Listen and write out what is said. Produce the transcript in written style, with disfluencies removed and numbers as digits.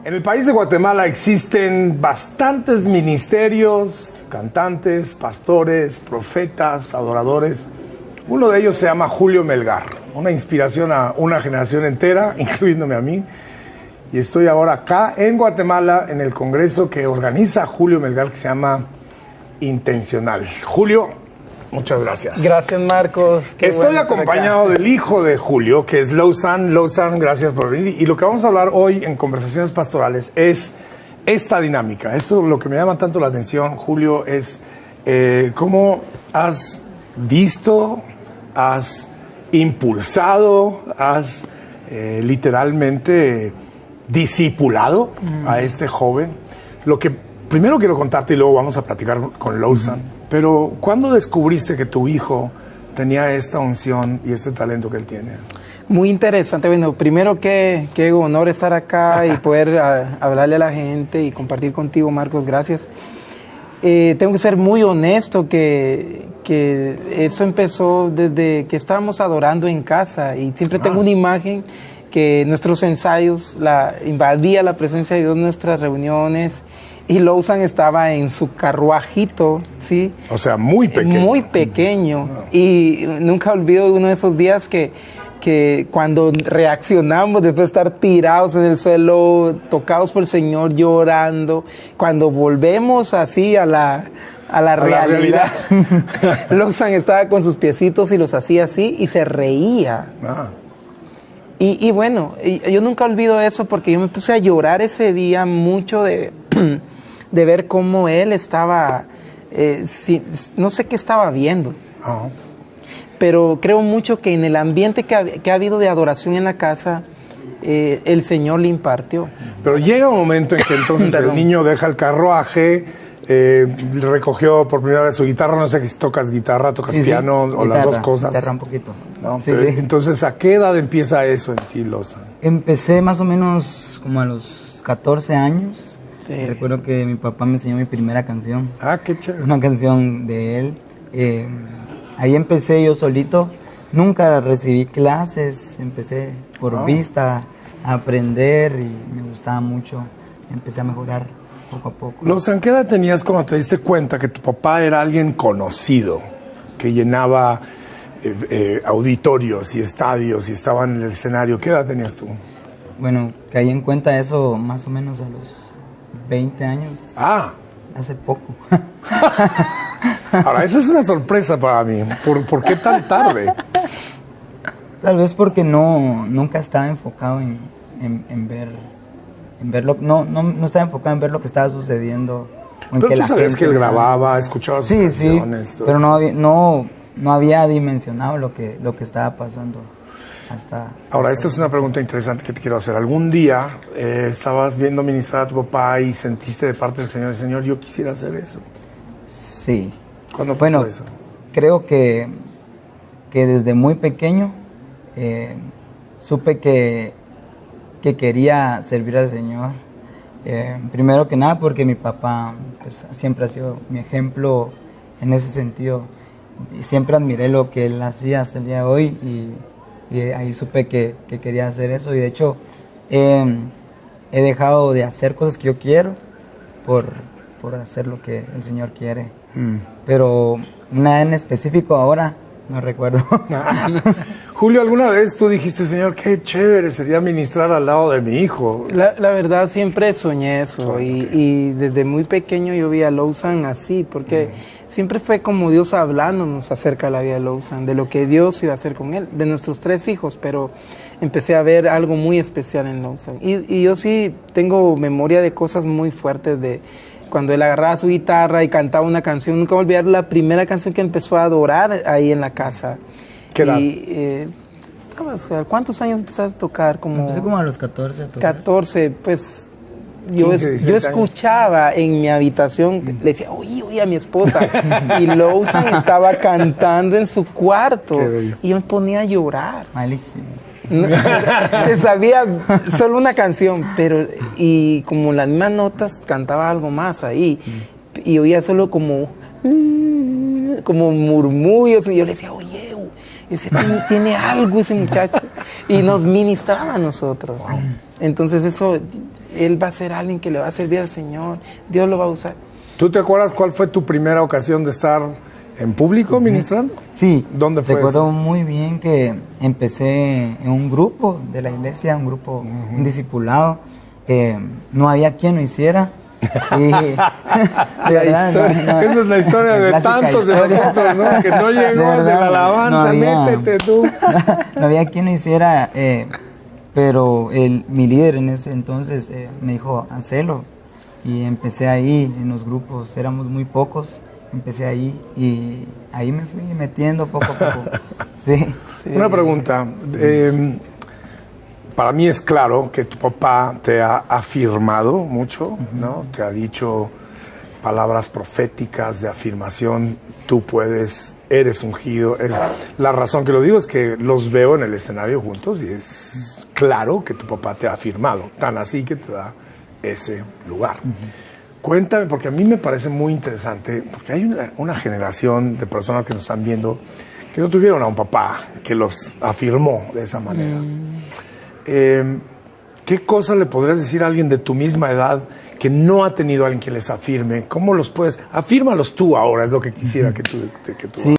En el país de Guatemala existen bastantes ministerios, cantantes, pastores, profetas, adoradores. Uno de ellos se llama Julio Melgar, una inspiración a una generación entera, incluyéndome a mí. Y estoy ahora acá en Guatemala, en el congreso que organiza Julio Melgar, que se llama Intencional. Julio, muchas gracias. Gracias, Marcos. Estoy acompañado del hijo de Julio, que es Lowsan. Lowsan, gracias por venir. Y lo que vamos a hablar hoy en Conversaciones Pastorales es esta dinámica. Esto, lo que me llama tanto la atención, Julio, es cómo has visto, has impulsado, has literalmente discipulado a este joven. Lo que primero quiero contarte y luego vamos a platicar con Lowsan. Pero ¿cuándo descubriste que tu hijo tenía esta unción y este talento que él tiene? Muy interesante. Bueno, primero qué honor estar acá y poder hablarle a la gente y compartir contigo, Marcos. Gracias. Tengo que ser muy honesto que eso empezó desde que estábamos adorando en casa y siempre tengo una imagen que nuestros ensayos invadía la presencia de Dios en nuestras reuniones. Y Lowsan estaba en su carruajito, ¿sí? O sea, muy pequeño. Muy pequeño. Y nunca olvido uno de esos días que cuando reaccionamos, después de estar tirados en el suelo, tocados por el Señor, llorando, cuando volvemos así a la realidad. Lowsan estaba con sus piecitos y los hacía así y se reía. Y bueno, yo nunca olvido eso porque yo me puse a llorar ese día mucho de ver cómo él estaba, no sé qué estaba viendo, pero creo mucho que en el ambiente que ha habido de adoración en la casa, el Señor le impartió. Pero llega un momento en que entonces el niño deja el carruaje, recogió por primera vez su guitarra, no sé si tocas guitarra, tocas piano o las dos cosas. Guitarra un poquito. ¿No? Sí. Entonces, ¿a qué edad empieza eso en ti, Lowsan? Empecé más o menos como a los 14 años. Sí. Recuerdo que mi papá me enseñó mi primera canción. Ah, qué chévere. Una canción de él. Ahí empecé yo solito. Nunca recibí clases. Empecé por vista a aprender y me gustaba mucho. Empecé a mejorar poco a poco. Lowsan, ¿qué edad tenías cuando te diste cuenta que tu papá era alguien conocido, que llenaba auditorios y estadios y estaba en el escenario? ¿Qué edad tenías tú? Bueno, caí en cuenta eso más o menos a los 20 años. Hace poco. Ahora, esa es una sorpresa para mí. ¿Por qué tan tarde? Tal vez porque nunca estaba enfocado en ver lo, no estaba enfocado en ver lo que estaba sucediendo. Pero tú sabías que él grababa, escuchaba sus canciones. Sí, pero no había dimensionado lo que estaba pasando. Ahora, esta es una pregunta interesante que te quiero hacer. ¿Algún día estabas viendo ministrar a tu papá y sentiste de parte del Señor, yo quisiera hacer eso? Sí. ¿Cuándo pasó eso? Creo que desde muy pequeño supe que quería servir al Señor. Primero que nada porque mi papá pues, siempre ha sido mi ejemplo en ese sentido. Y siempre admiré lo que él hacía hasta el día de hoy y ahí supe que quería hacer eso y de hecho he dejado de hacer cosas que yo quiero por hacer lo que el Señor quiere. Pero una en específico ahora no recuerdo. Julio, ¿alguna vez tú dijiste, Señor, qué chévere sería ministrar al lado de mi hijo? La verdad siempre soñé eso y desde muy pequeño yo vi a Lowsan así porque siempre fue como Dios hablándonos acerca de la vida de Lowsan, de lo que Dios iba a hacer con él, de nuestros 3 hijos, pero empecé a ver algo muy especial en Lowsan. Y yo sí tengo memoria de cosas muy fuertes de cuando él agarraba su guitarra y cantaba una canción. Nunca voy a olvidar la primera canción que empezó a adorar ahí en la casa. ¿Qué edad? ¿Cuántos años empezaste a tocar? Empecé como a los 14 a tocar. 14, pues yo escuchaba en mi habitación, le decía, oye a mi esposa, y Lowsan estaba cantando en su cuarto, y yo me ponía a llorar. Malísimo. Sabía solo una canción, pero y como las mismas notas cantaba algo más ahí, y oía solo como murmullos, y yo le decía, oye, ese tiene algo ese muchacho. y nos ministraba a nosotros. Entonces eso, él va a ser alguien que le va a servir al Señor, Dios lo va a usar. ¿Tú te acuerdas cuál fue tu primera ocasión de estar en público ministrando? Sí. ¿Dónde fue Recuerdo eso? muy bien que empecé en un grupo de la iglesia, un grupo, un discipulado. No había quien lo hiciera. Y, de verdad, Esa es la historia de clásica tantos de historia. nosotros, ¿no? Que no llegó De de verdad, la alabanza, métete tú. No había quien lo hiciera, pero mi líder en ese entonces me dijo, hacelo. Y empecé ahí en los grupos, éramos muy pocos, empecé ahí y ahí me fui metiendo poco a poco. Sí. Una pregunta. Para mí es claro que tu papá te ha afirmado mucho, ¿no? Te ha dicho palabras proféticas de afirmación. Tú puedes, eres ungido. La razón que lo digo es que los veo en el escenario juntos y es claro que tu papá te ha afirmado, tan así que te da ese lugar. Cuéntame, porque a mí me parece muy interesante, porque hay una generación de personas que nos están viendo que no tuvieron a un papá que los afirmó de esa manera. ¿Qué cosas le podrías decir a alguien de tu misma edad que no ha tenido a alguien que les afirme? ¿Cómo los puedes? Afírmalos tú ahora, es lo que quisiera que tú Sí.